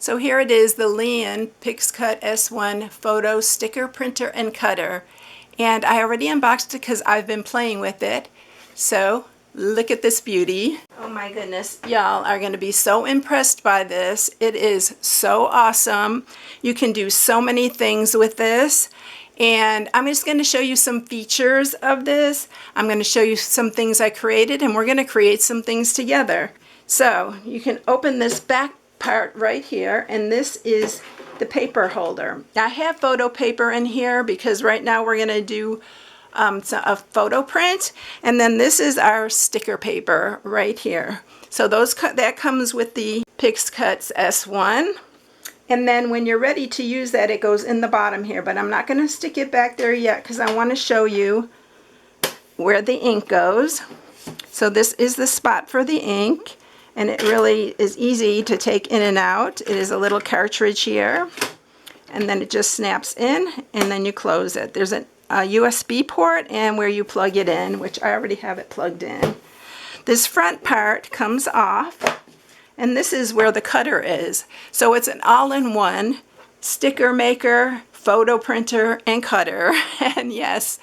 So here it is, the Liene Pixcut S1 photo sticker printer and cutter. And I already unboxed it because I've been playing with it. So look at this beauty. Oh my goodness, y'all are going to be so impressed by this. It is so awesome. You can do so many things with this. And I'm just going to show you some features of this. I'm going to show you some things I created, and we're going to create some things together. So you can open this back part right here, and this is the paper holder. I have photo paper in here because right now we're going to do a photo print, and then this is our sticker paper right here. So that comes with the Pixcut S1. And then when you're ready to use that, it goes in the bottom here, but I'm not going to stick it back there yet because I want to show you where the ink goes. So this is the spot for the ink, and it really is easy to take in and out. It is a little cartridge here, and then it just snaps in, and then you close it. There's a USB port and where you plug it in, which I already have it plugged in. This front part comes off, and this is where the cutter is. So it's an all-in-one sticker maker, photo printer, and cutter. And yes,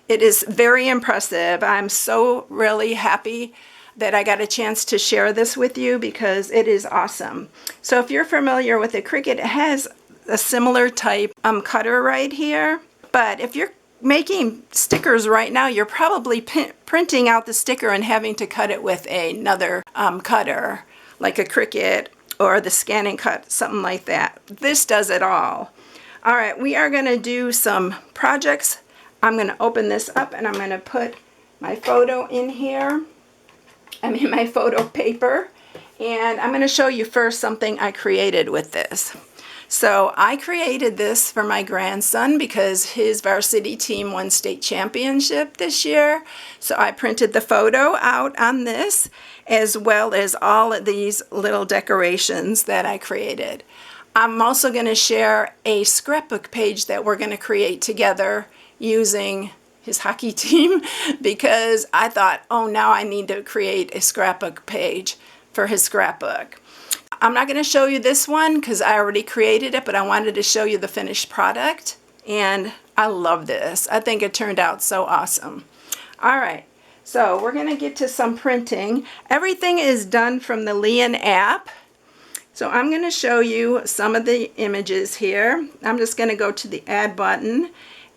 it is very impressive. I'm so really happy that I got a chance to share this with you because it is awesome. So if you're familiar with the Cricut, it has a similar type cutter right here. But if you're making stickers right now, you're probably printing out the sticker and having to cut it with another cutter, like a Cricut or the Scan and Cut, something like that. This does it all. All right, we are going to do some projects. I'm going to open this up and I'm going to put my photo in here. My photo paper, and I'm going to show you first something I created with this. So I created this for my grandson because his varsity team won state championship this year. So I printed the photo out on this, as well as all of these little decorations that I created. I'm also going to share a scrapbook page that we're going to create together using his hockey team, because I thought, oh, now I need to create a scrapbook page for his scrapbook. I'm not going to show you this one because I already created it, but I wanted to show you the finished product, and I love this. I think it turned out so awesome. All right, so we're going to get to some printing. Everything is done from the Liene app. So I'm going to show you some of the images here. I'm just going to go to the add button,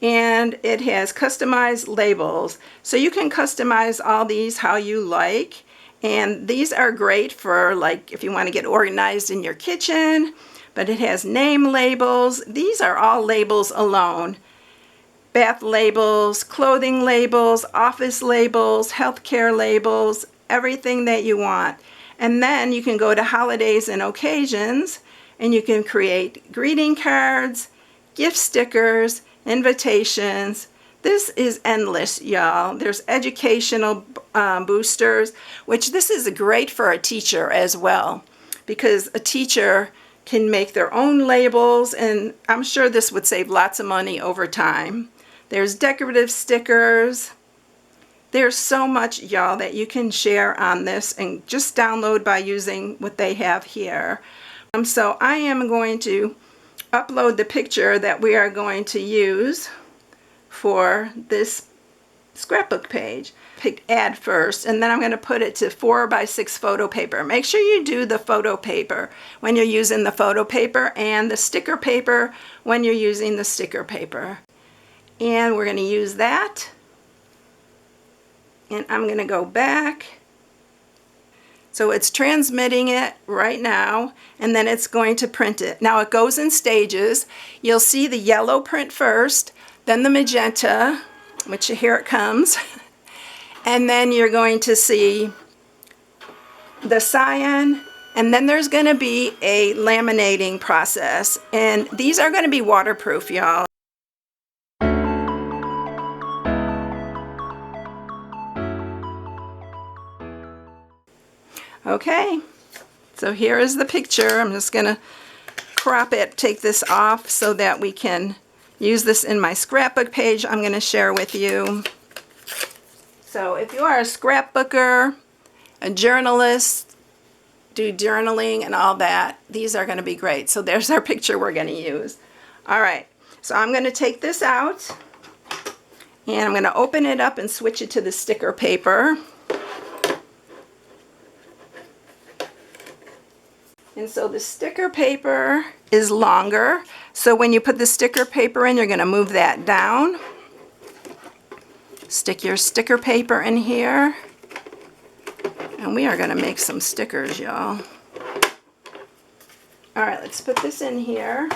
and it has customized labels. So you can customize all these how you like. And these are great for, like, if you want to get organized in your kitchen. But it has name labels. These are all labels alone. Bath labels, clothing labels, office labels, healthcare labels, everything that you want. And then you can go to holidays and occasions, and you can create greeting cards, gift stickers, invitations. This is endless, y'all. There's educational boosters, which this is great for a teacher as well, because a teacher can make their own labels, and I'm sure this would save lots of money over time. There's decorative stickers. There's so much, y'all, that you can share on this and just download by using what they have here. So I am going to upload the picture that we are going to use for this scrapbook page. Pick add first, and then I'm going to put it to 4x6 photo paper. Make sure you do the photo paper when you're using the photo paper, and the sticker paper when you're using the sticker paper. And we're going to use that. And I'm going to go back. So it's transmitting it right now, and then it's going to print it. Now it goes in stages. You'll see the yellow print first, then the magenta, which here it comes, and then you're going to see the cyan, and then there's going to be a laminating process, and these are going to be waterproof, y'all. Okay, so here is the picture. I'm just going to crop it, take this off so that we can use this in my scrapbook page I'm going to share with you. So if you are a scrapbooker, a journalist, do journaling and all that, these are going to be great. So there's our picture we're going to use. All right, so I'm going to take this out and I'm going to open it up and switch it to the sticker paper. And so the sticker paper is longer. So when you put the sticker paper in, you're going to move that down. Stick your sticker paper in here. And we are going to make some stickers, y'all. All right, let's put this in here.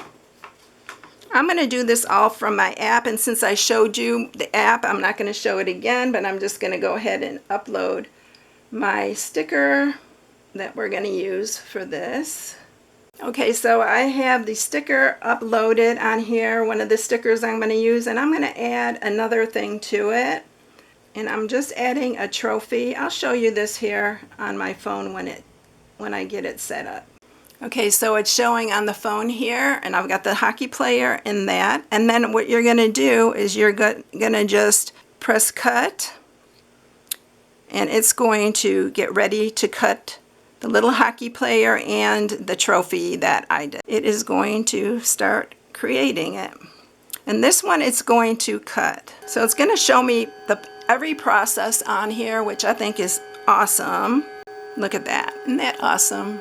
I'm going to do this all from my app, and since I showed you the app, I'm not going to show it again, but I'm just going to go ahead and upload my sticker that we're going to use for this. Okay, so I have the sticker uploaded on here, one of the stickers I'm going to use, and I'm going to add another thing to it. And I'm just adding a trophy. I'll show you this here on my phone when I get it set up. Okay, so it's showing on the phone here, and I've got the hockey player in that. And then what you're going to do is you're going to just press cut, and it's going to get ready to cut the little hockey player and the trophy that I did. It is going to start creating it. And this one it's going to cut. So it's going to show me every process on here, which I think is awesome. Look at that. Isn't that awesome?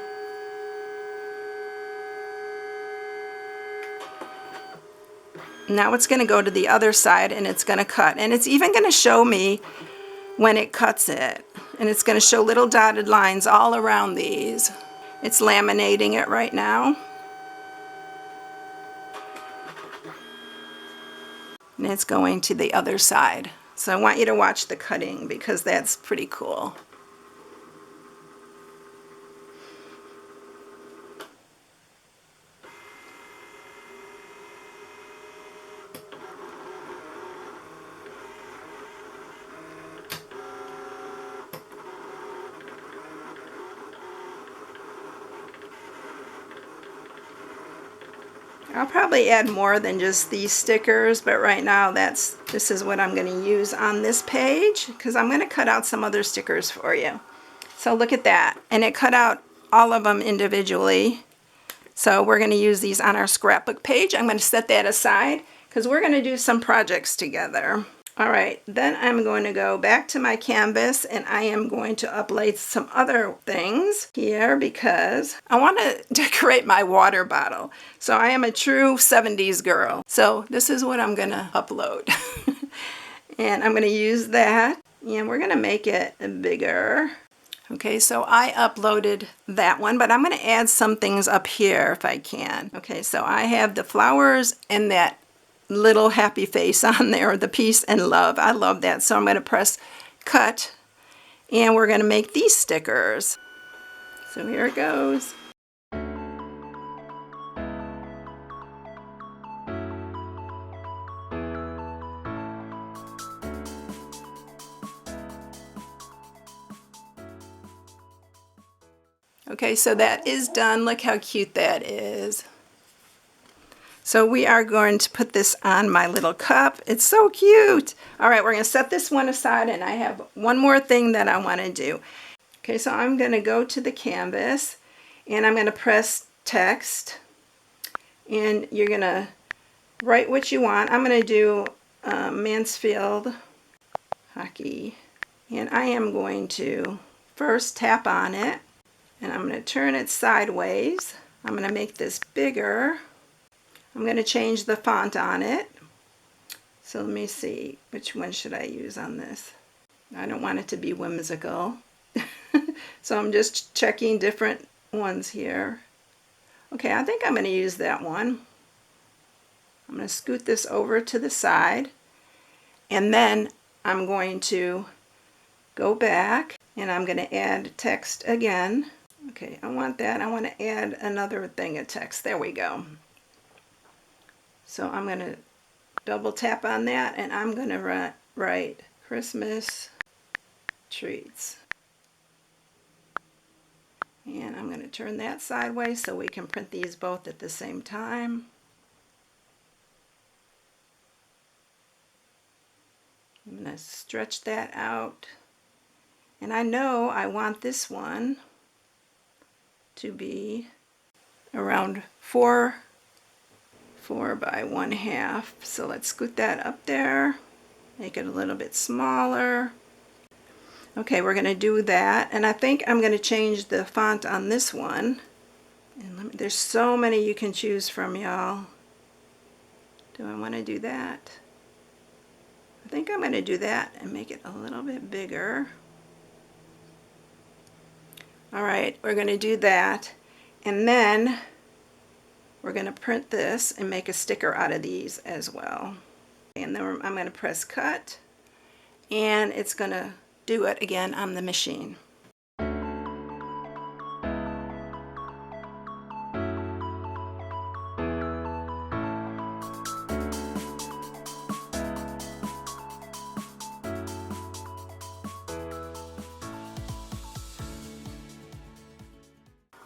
Now it's going to go to the other side and it's going to cut. And it's even going to show me when it cuts it. And it's going to show little dotted lines all around these. It's laminating it right now. And it's going to the other side. So I want you to watch the cutting because that's pretty cool. I'll probably add more than just these stickers, but right now this is what I'm going to use on this page because I'm going to cut out some other stickers for you. So look at that, and it cut out all of them individually. So we're going to use these on our scrapbook page. I'm going to set that aside because we're going to do some projects together. All right, then I'm going to go back to my canvas and I am going to upload some other things here because I want to decorate my water bottle. So I am a true 70s girl. So this is what I'm going to upload. And I'm going to use that and we're going to make it bigger. Okay, so I uploaded that one, but I'm going to add some things up here if I can. Okay, so I have the flowers and that little happy face on there, the peace and love. I love that. So I'm going to press cut and we're going to make these stickers. So here it goes. Okay, so that is done. Look how cute that is. So we are going to put this on my little cup. It's so cute. All right, we're going to set this one aside and I have one more thing that I want to do. Okay, so I'm going to go to the canvas and I'm going to press text and you're going to write what you want. I'm going to do Mansfield hockey and I am going to first tap on it and I'm going to turn it sideways. I'm going to make this bigger. I'm going to change the font on it. So let me see, which one should I use on this? I don't want it to be whimsical. So I'm just checking different ones here. Okay, I think I'm going to use that one. I'm going to scoot this over to the side. And then I'm going to go back and I'm going to add text again. Okay, I want that. I want to add another thing of text. There we go. So I'm going to double tap on that and I'm going to write Christmas treats. And I'm going to turn that sideways so we can print these both at the same time. I'm going to stretch that out. And I know I want this one to be around 4 by 1/2. So let's scoot that up there, make it a little bit smaller. Okay, we're going to do that, and I think I'm going to change the font on this one. And there's so many you can choose from, y'all. Do I want to do that? I think I'm going to do that and make it a little bit bigger. Alright, we're going to do that, and then we're going to print this and make a sticker out of these as well. And then I'm going to press cut, and it's going to do it again on the machine.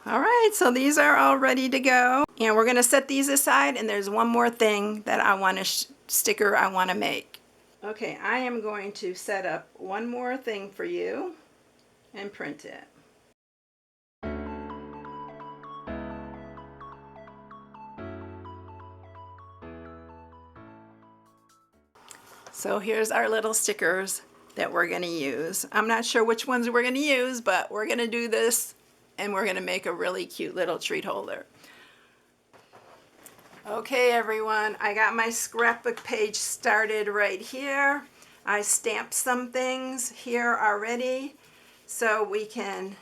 Alright, so these are all ready to go, and we're going to set these aside, and there's one more thing that I want to sticker I want to make. Okay, I am going to set up one more thing for you and print it. So here's our little stickers that we're going to use. I'm not sure which ones we're going to use, but we're going to do this, and we're going to make a really cute little treat holder. Okay everyone, I got my scrapbook page started right here. I stamped some things here already, so we can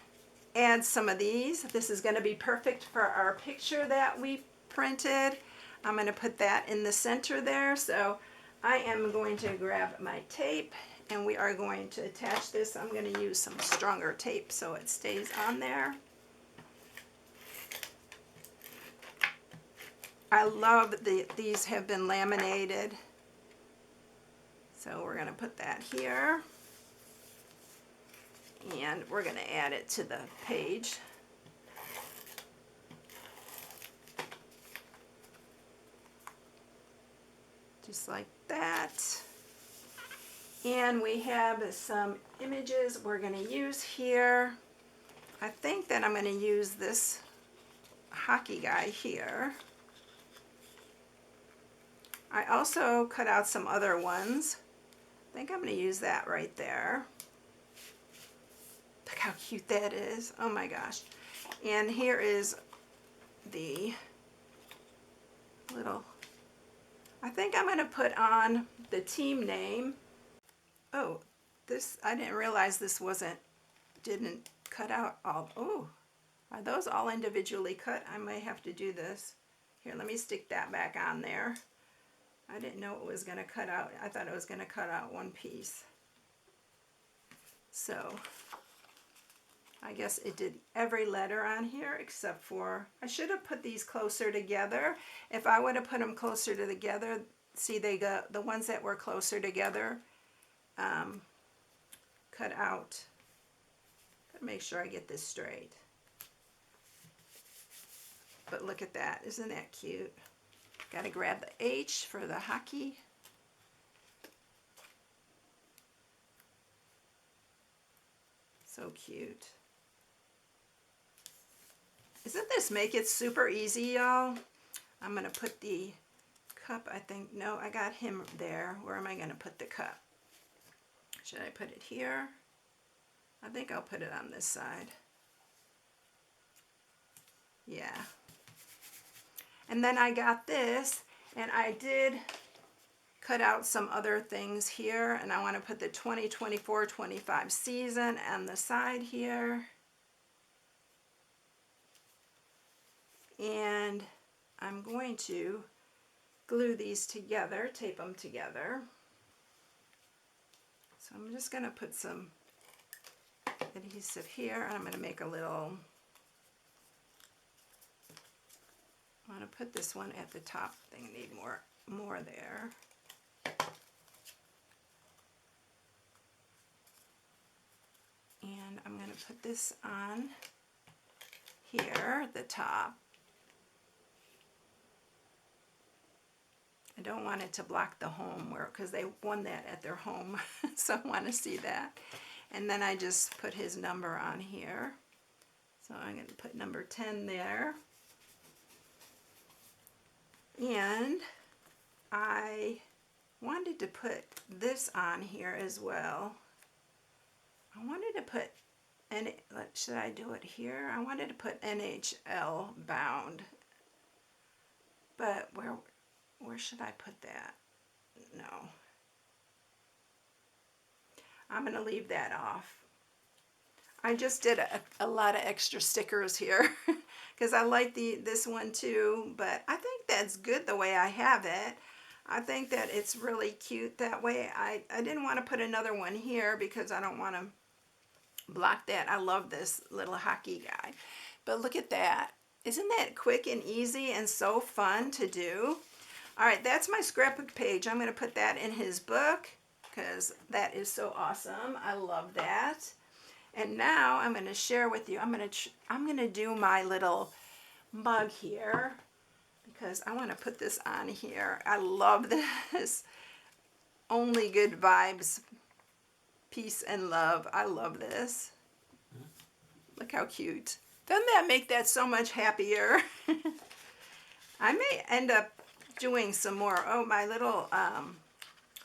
add some of these. This is going to be perfect for our picture that we printed. I'm going to put that in the center there, so I am going to grab my tape, and we are going to attach this. I'm going to use some stronger tape so it stays on there. I love that these have been laminated. So we're going to put that here. And we're going to add it to the page. Just like that. And we have some images we're going to use here. I think that I'm going to use this hockey guy here. I also cut out some other ones. I think I'm going to use that right there. Look how cute that is. Oh my gosh. And here is the little, I think I'm going to put on the team name. Oh, this, I didn't realize this didn't cut out all. Oh, are those all individually cut? I may have to do this. Here, let me stick that back on there. I didn't know it was going to cut out. I thought it was going to cut out one piece. So I guess it did every letter on here except for, I should have put these closer together. If I would have put them closer together, see, they got the ones that were closer together cut out. Gotta make sure I get this straight. But look at that, isn't that cute? Gotta grab the H for the hockey. So cute. Doesn't this make it super easy, y'all? I'm gonna put the cup, I think, no, I got him there. Where am I gonna put the cup? Should I put it here? I think I'll put it on this side. Yeah. And then I got this, and I did cut out some other things here, and I want to put the 2024-25 season on the side here. And I'm going to glue these together, tape them together. So I'm just going to put some adhesive here, and I'm going to make a little, I want to put this one at the top. I think I need more there. And I'm going to put this on here at the top. I don't want it to block the home, because they won that at their home, so I want to see that. And then I just put his number on here. So I'm going to put number 10 there. And I wanted to put this on here as well. I wanted to put, should I do it here? I wanted to put NHL bound. But where should I put that? No. I'm going to leave that off. I just did a lot of extra stickers here because I like this one too, but I think that's good the way I have it. I think that it's really cute that way. I didn't want to put another one here because I don't want to block that. I love this little hockey guy. But look at that. Isn't that quick and easy and so fun to do? All right, that's my scrapbook page. I'm going to put that in his book because that is so awesome. I love that. And now I'm going to share with you. I'm going to do my little mug here because I want to put this on here. I love this. Only good vibes, peace and love. I love this. Look how cute. Doesn't that make that so much happier? I may end up doing some more. Oh, my little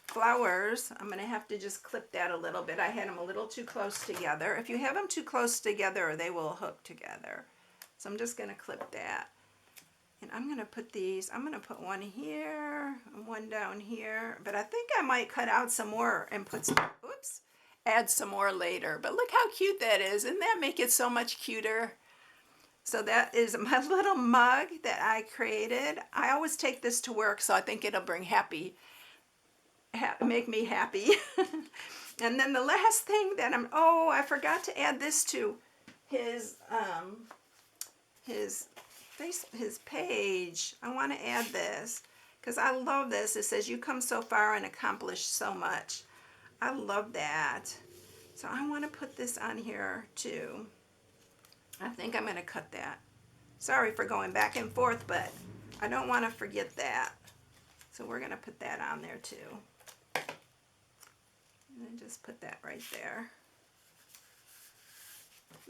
flowers. I'm going to have to just clip that a little bit. I had them a little too close together. If you have them too close together, they will hook together. So I'm just going to clip that. And I'm going to put these, I'm going to put one here and one down here. But I think I might cut out some more and put some, oops, add some more later. But look how cute that is. Doesn't that make it so much cuter? So that is my little mug that I created. I always take this to work, so I think it'll bring make me happy. And then the last thing that I forgot to add this to his page. I want to add this because I love this. It says, "You come so far and accomplished so much." I love that. So I want to put this on here too. I think I'm going to cut that. Sorry for going back and forth, but I don't want to forget that. So we're going to put that on there too. And then just put that right there.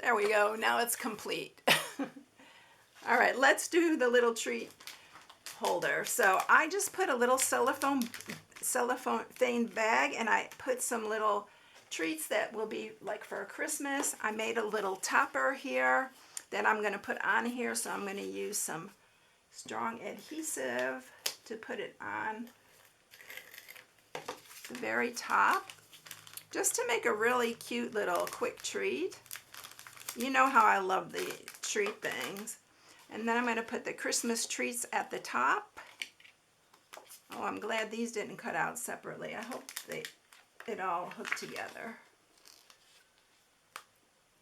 There we go. Now it's complete. All right, let's do the little treat holder. So I just put a little cellophane bag, and I put some little treats that will be like for Christmas. I made a little topper here that I'm going to put on here. So I'm going to use some strong adhesive to put it on the very top, just to make a really cute little quick treat. You know how I love the treat things. And then I'm going to put the Christmas treats at the top. Oh, I'm glad these didn't cut out separately. I hope it all hooked together.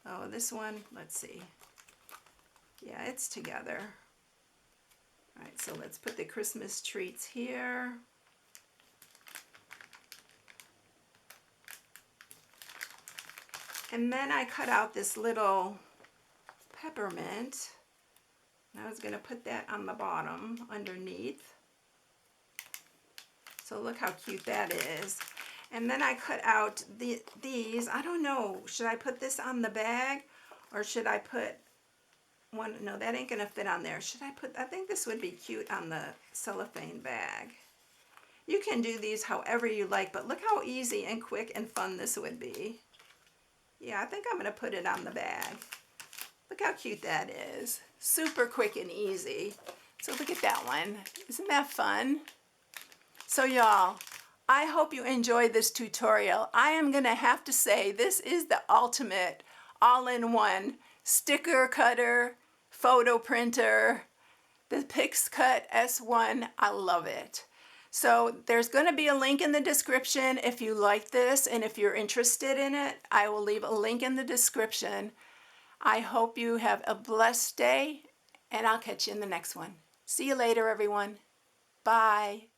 Oh, this one, let's see. Yeah, it's together. All right, so let's put the Christmas treats here. And then I cut out this little peppermint. I was going to put that on the bottom underneath. So look how cute that is. And then I cut out these. I don't know, should I put this on the bag or should I put one? No, that ain't going to fit on there. I think this would be cute on the cellophane bag. You can do these however you like, but look how easy and quick and fun this would be. Yeah, I think I'm going to put it on the bag. Look how cute that is. Super quick and easy. So look at that one. Isn't that fun? So y'all, I hope you enjoyed this tutorial. I am going to have to say this is the ultimate all-in-one sticker cutter, photo printer, the Pixcut S1. I love it. So there's going to be a link in the description if you like this, and if you're interested in it, I will leave a link in the description. I hope you have a blessed day, and I'll catch you in the next one. See you later, everyone. Bye.